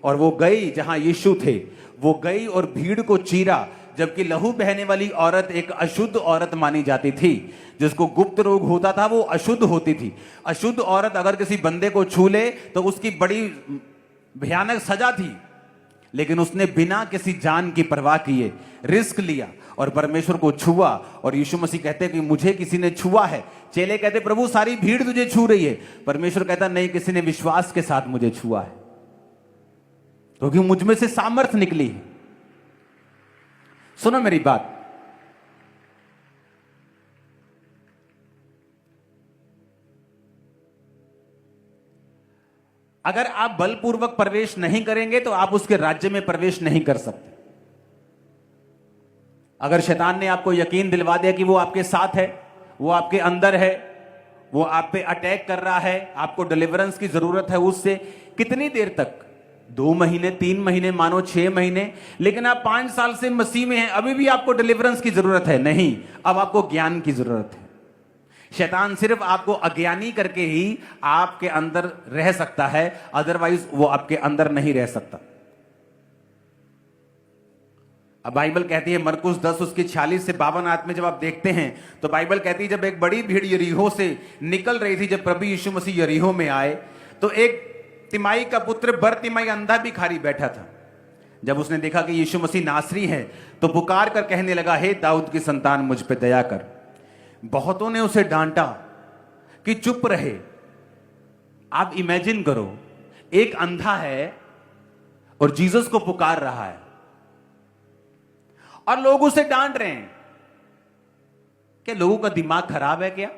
और वो गई जहां यीशु थे, वो गई और भीड़ को चीरा, जबकि लहू बहने वाली औरत एक अशुद्ध औरत मानी जाती थी। जिसको गुप्त रोग होता था वो अशुद्ध होती थी। अशुद्ध औरत अगर किसी बंदे को छू ले तो उसकी बड़ी भयानक सजा थी, लेकिन उसने बिना किसी जान की परवाह किए रिस्क लिया और परमेश्वर को छुआ। और यीशु मसीह कहते हैं कि मुझे किसी ने छुआ है। चेले कहते प्रभु सारी भीड़ तुझे छू रही है। परमेश्वर कहता नहीं, किसी ने विश्वास के साथ मुझे छुआ है, क्योंकि मुझ में से सामर्थ्य निकली है। सुनो मेरी बात, अगर आप बलपूर्वक प्रवेश नहीं करेंगे तो आप उसके राज्य में प्रवेश नहीं कर सकते। अगर शैतान ने आपको यकीन दिलवा दिया कि वो आपके साथ है, वो आपके अंदर है, वो आप पे अटैक कर रहा है, आपको डिलीवरेंस की जरूरत है उससे, कितनी देर तक? 2 महीने, 3 महीने, मानो 6 महीने, लेकिन आप 5 साल से मसीह में हैं, अभी भी आपको डिलीवरेंस की जरूरत है? नहीं, अब आपको ज्ञान की जरूरत है। शैतान सिर्फ आपको अज्ञानी करके ही आपके अंदर रह सकता है, अदरवाइज वो आपके अंदर नहीं रह सकता। अब बाइबल कहती है मरकुस 10 उसकी 46 से 52 आयत में जब आप देखते हैं तो बाइबल कहती है जब एक बड़ी भीड़ यरीहो से निकल रही थी, जब प्रभु यीशु मसीह यरीहो में आए, तो एक तिमाई का पुत्र बरतिमाई अंधा भिखारी बैठा था। जब उसने देखा कि यीशु मसीह नासरी है तो पुकार कर कहने लगा, हे दाऊद की संतान मुझ पे दया कर। बहुतों ने उसे डांटा कि चुप रहे। आप इमेजिन करो, एक अंधा है और जीसस को पुकार रहा है और लोग उसे डांट रहे हैं। क्या लोगों का दिमाग खराब है क्या?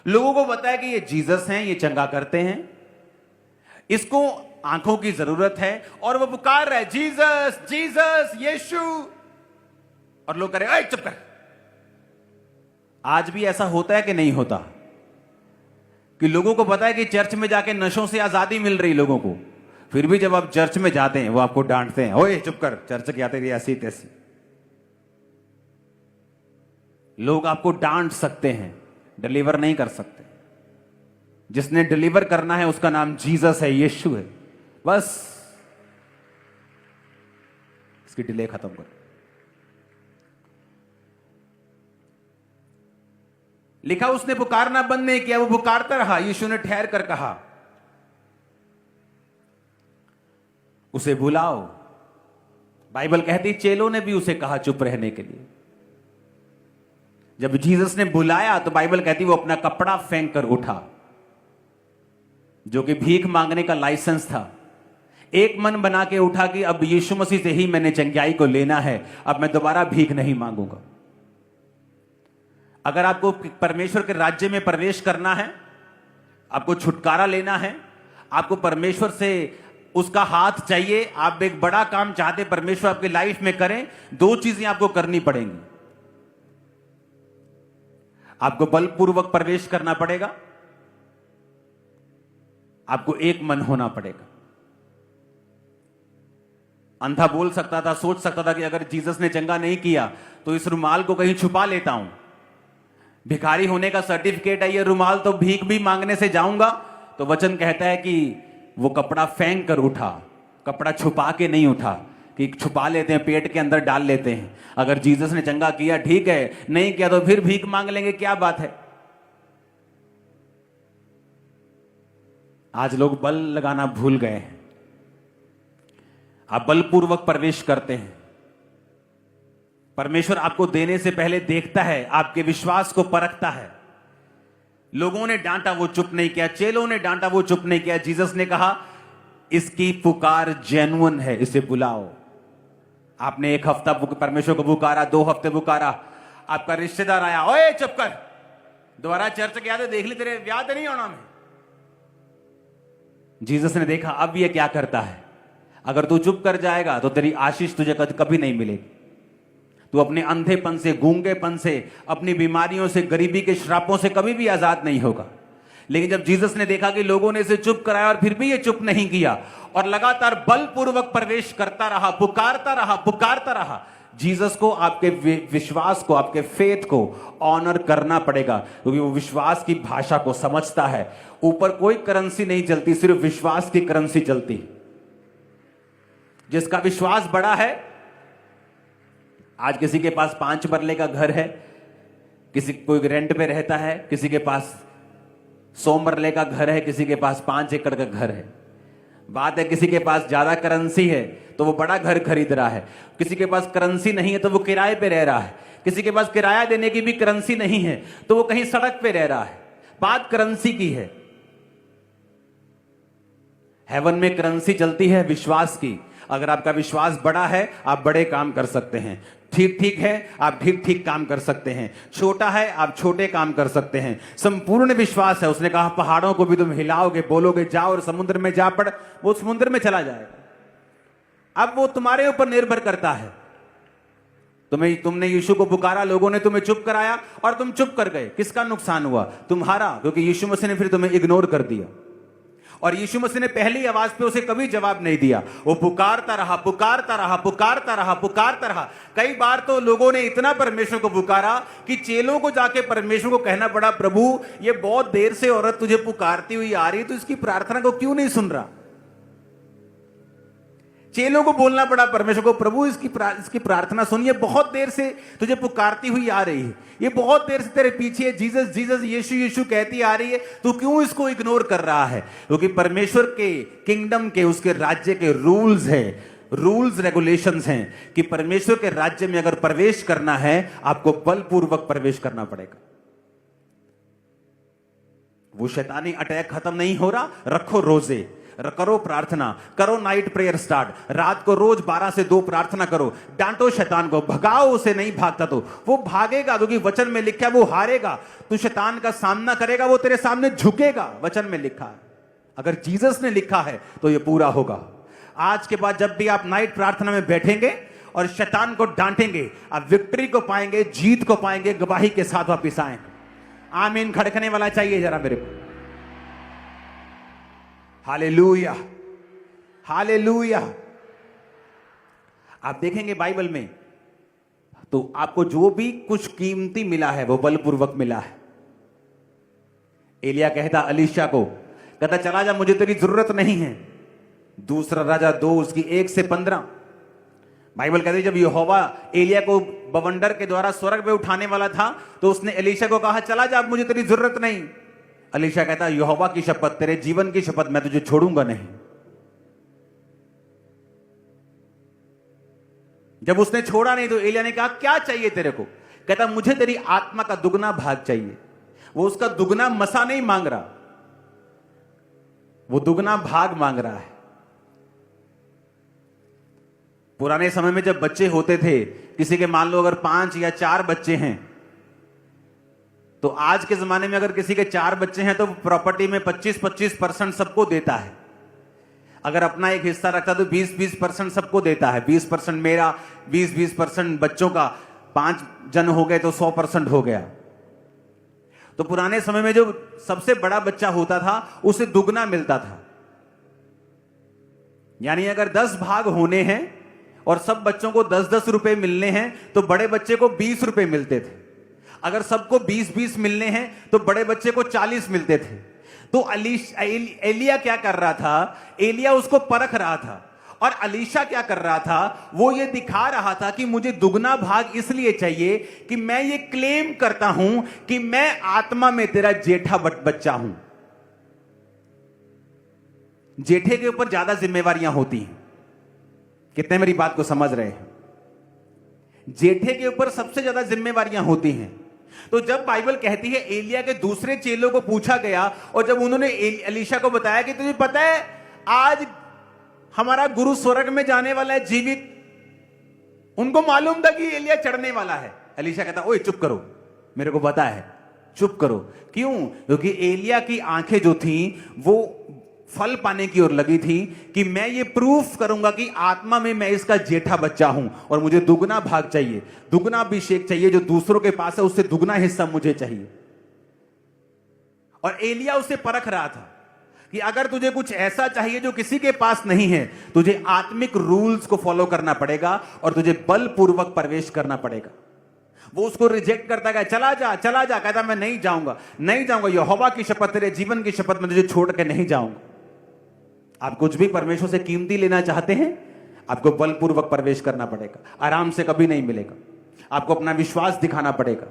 लोगों को पता है कि ये जीसस हैं, ये चंगा करते हैं, इसको आंखों की जरूरत है और वो पुकार रहा है जीसस जीसस यीशु, और लोग कह रहे हैं चुप कर। आज भी ऐसा होता है कि नहीं होता? कि लोगों को पता है कि चर्च में जाके नशों से आजादी मिल रही लोगों को, फिर भी जब आप चर्च में जाते हैं वो आपको डांटते हैं, ओए चुप कर, चर्च के आते ऐसी तैसी। लोग आपको डांट सकते हैं, डिलीवर नहीं कर सकते। जिसने डिलीवर करना है उसका नाम जीसस है, यीशु है। बस इसकी डिले खत्म कर। लिखा उसने पुकारना बंद नहीं किया, वो पुकारता रहा। यीशु ने ठहर कर कहा उसे बुलाओ। बाइबल कहती चेलों ने भी उसे कहा चुप रहने के लिए। जब जीसस ने बुलाया तो बाइबल कहती वो अपना कपड़ा फेंक कर उठा, जो कि भीख मांगने का लाइसेंस था। एक मन बना के उठा कि अब यीशु मसीह से ही मैंने चंगाई को लेना है, अब मैं दोबारा भीख नहीं मांगूंगा। अगर आपको परमेश्वर के राज्य में प्रवेश करना है, आपको छुटकारा लेना है, आपको परमेश्वर से उसका हाथ चाहिए, आप एक बड़ा काम चाहते परमेश्वर आपकी लाइफ में करें, 2 चीजें आपको करनी पड़ेंगी। आपको बलपूर्वक प्रवेश करना पड़ेगा, आपको एक मन होना पड़ेगा। अंधा बोल सकता था, सोच सकता था कि अगर जीसस ने चंगा नहीं किया तो इस रुमाल को कहीं छुपा लेता हूं, भिखारी होने का सर्टिफिकेट है ये रुमाल, तो भीख भी मांगने से जाऊंगा। तो वचन कहता है कि वो कपड़ा फेंक कर उठा, कपड़ा छुपा के नहीं उठा, कि छुपा लेते हैं, पेट के अंदर डाल लेते हैं। अगर जीसस ने चंगा किया ठीक है, नहीं किया तो फिर भीख मांग लेंगे, क्या बात है। आज लोग बल लगाना भूल गए हैं। आप बलपूर्वक प्रवेश करते हैं। परमेश्वर आपको देने से पहले देखता है, आपके विश्वास को परखता है। लोगों ने डांटा, वो चुप नहीं किया। चेलों ने डांटा, वो चुप नहीं किया। जीसस ने कहा इसकी पुकार जेन्युइन है, इसे बुलाओ। आपने 1 हफ्ता परमेश्वर को पुकारा, 2 हफ्ते पुकारा, आपका रिश्तेदार आया, ओए चुप कर, दोबारा चर्च गया तो देख ली तेरे ब्याह तो नहीं होना में। जीसस ने देखा अब ये क्या करता है, अगर तू चुप कर जाएगा तो तेरी आशीष तुझे कभी नहीं मिलेगी। तू अपने अंधेपन से, गूंगेपन से, अपनी बीमारियों से, गरीबी के श्रापों से कभी भी आजाद नहीं होगा। लेकिन जब जीसस ने देखा कि लोगों ने इसे चुप कराया और फिर भी ये चुप नहीं किया और लगातार बलपूर्वक प्रवेश करता रहा, पुकारता रहा, जीसस को आपके विश्वास को, आपके फेथ को ऑनर करना पड़ेगा, क्योंकि वो विश्वास की भाषा को समझता है। ऊपर कोई करेंसी नहीं चलती, सिर्फ विश्वास की करेंसी चलती। जिसका विश्वास बड़ा है, आज किसी के पास 5 मरले का घर है, किसी कोई रेंट पे रहता है, किसी के पास 100 मरले का घर है, किसी के पास 5 एकड़ का घर है। बात है किसी के पास ज्यादा करेंसी है तो वो बड़ा घर खरीद रहा है, किसी के पास करेंसी नहीं है तो वो किराए पे रह रहा है, किसी के पास किराया देने की भी करेंसी नहीं है तो वो कहीं सड़क पे रह रहा है। बात करेंसी की है। हेवन में करेंसी चलती है विश्वास की। अगर आपका विश्वास बड़ा है आप बड़े काम कर सकते हैं। ठीक ठीक है, आप ठीक ठीक काम कर सकते हैं। छोटा है, आप छोटे काम कर सकते हैं। संपूर्ण विश्वास है। उसने कहा पहाड़ों को भी तुम हिलाओगे, बोलोगे जाओ और समुद्र में जा पड़, वो समुद्र में चला जाएगा। अब वो तुम्हारे ऊपर निर्भर करता है। तुमने यीशु को पुकारा, लोगों ने तुम्हें चुप कराया और तुम चुप कर गए। किसका नुकसान हुआ? तुम्हारा, क्योंकि यीशु मसीह ने फिर तुम्हें इग्नोर कर दिया। और यीशु मसीह ने पहली आवाज पे उसे कभी जवाब नहीं दिया। वो पुकारता रहा, पुकारता रहा, पुकारता रहा, पुकारता रहा। कई बार तो लोगों ने इतना परमेश्वर को पुकारा कि चेलों को जाके परमेश्वर को कहना पड़ा, प्रभु ये बहुत देर से औरत तुझे पुकारती हुई आ रही है, तो इसकी प्रार्थना को क्यों नहीं सुन रहा? चेलों को बोलना पड़ा परमेश्वर को, प्रभु इसकी प्रार्थना सुनिए, बहुत देर से तुझे पुकारती हुई आ रही है, ये बहुत देर से तेरे पीछे जीसस जीसस यीशु यीशु कहती आ रही है, तू क्यों इसको इग्नोर कर रहा है? क्योंकि परमेश्वर के किंगडम के, उसके राज्य के रूल्स है, रूल्स रेगुलेशंस हैं कि परमेश्वर के राज्य में अगर प्रवेश करना है आपको बलपूर्वक प्रवेश करना पड़ेगा। वो शैतानी अटैक खत्म नहीं हो रहा, रखो रोजे, करो प्रार्थना, करो नाइट प्रेयर स्टार्ट, रात को रोज 12 से 2 प्रार्थना करो, डांटो शैतान को, भगाओ उसे, नहीं भागता तो वो भागेगा, क्योंकि वचन में लिखा है वो हारेगा। तू शैतान का सामना करेगा, वो तेरे सामने झुकेगा, वचन में लिखा है। अगर जीसस ने लिखा है तो ये पूरा होगा। आज के बाद जब भी आप नाइट प्रार्थना में बैठेंगे और शैतान को डांटेंगे, आप विक्ट्री को पाएंगे, जीत को पाएंगे, गवाही के साथ वापिस आएंगे। आमीन खड़कने वाला चाहिए जरा मेरे को। Hallelujah, hallelujah. आप देखेंगे बाइबल में तो आपको जो भी कुछ कीमती मिला है वो बलपूर्वक मिला है। एलिया कहता अलीशा को, कहता चला जा, मुझे तेरी जरूरत नहीं है। दूसरा राजा 2 उसकी 1 से 15 बाइबल कहती है जब यहोवा एलिया को बवंडर के द्वारा स्वर्ग में उठाने वाला था तो उसने एलीशा को कहा चला जा, मुझे तेरी जरूरत नहीं। एलीशा कहता यहोवा की शपथ, तेरे जीवन की शपथ, मैं तुझे छोड़ूंगा नहीं। जब उसने छोड़ा नहीं तो एलिया ने कहा क्या चाहिए तेरे को? कहता मुझे तेरी आत्मा का दुगना भाग चाहिए। वो उसका दुगना मसा नहीं मांग रहा, वो दुगना भाग मांग रहा है। पुराने समय में जब बच्चे होते थे, किसी के मान लो अगर 5 या 4 बच्चे हैं, तो आज के जमाने में अगर किसी के 4 बच्चे हैं तो प्रॉपर्टी में 25-25% सबको देता है। अगर अपना एक हिस्सा रखता तो 20-20% सबको देता है। 20% मेरा, 20-20% बच्चों का, 5 जन हो गए तो 100% हो गया। तो पुराने समय में जो सबसे बड़ा बच्चा होता था उसे दुगना मिलता था। यानी अगर 10 भाग होने हैं और सब बच्चों को 10-10 रुपए मिलने हैं तो बड़े बच्चे को 20 रुपए मिलते थे। अगर सबको 20-20 मिलने हैं तो बड़े बच्चे को 40 मिलते थे। तो एलिया क्या कर रहा था? एलिया उसको परख रहा था। और अलीशा क्या कर रहा था? वो ये दिखा रहा था कि मुझे दुगना भाग इसलिए चाहिए कि मैं ये क्लेम करता हूं कि मैं आत्मा में तेरा जेठा बच्चा हूं। जेठे के ऊपर ज्यादा जिम्मेवारियां होती हैं। कितने मेरी बात को समझ रहे हैं? जेठे के ऊपर सबसे ज्यादा जिम्मेवारियां होती हैं। तो जब बाइबल कहती है एलिया के दूसरे चेलों को पूछा गया और जब उन्होंने एलीशा को बताया कि तुझे पता है आज हमारा गुरु स्वर्ग में जाने वाला है जीवित, उनको मालूम था कि एलिया चढ़ने वाला है। एलीशा कहता ओए चुप करो, मेरे को पता है, चुप करो। क्यों? क्योंकि एलिया की आंखें जो थी वो फल पाने की ओर लगी थी कि मैं ये प्रूफ करूंगा कि आत्मा में मैं इसका जेठा बच्चा हूं और मुझे दुगना भाग चाहिए, दुगना अभिषेक चाहिए। जो दूसरों के पास है उससे दुगना हिस्सा मुझे चाहिए। और एलिया उसे परख रहा था कि अगर तुझे कुछ ऐसा चाहिए जो किसी के पास नहीं है, तुझे आत्मिक रूल्स को फॉलो करना पड़ेगा और तुझे बलपूर्वक प्रवेश करना पड़ेगा। वो उसको रिजेक्ट करता है, चला जा चला जा, कहता मैं नहीं जाऊंगा नहीं जाऊंगा, यहोवा की शपथ, तेरे जीवन की शपथ, मैं तुझे छोड़ के नहीं जाऊंगा। आप कुछ भी परमेश्वर से कीमती लेना चाहते हैं, आपको बलपूर्वक प्रवेश करना पड़ेगा, आराम से कभी नहीं मिलेगा। आपको अपना विश्वास दिखाना पड़ेगा।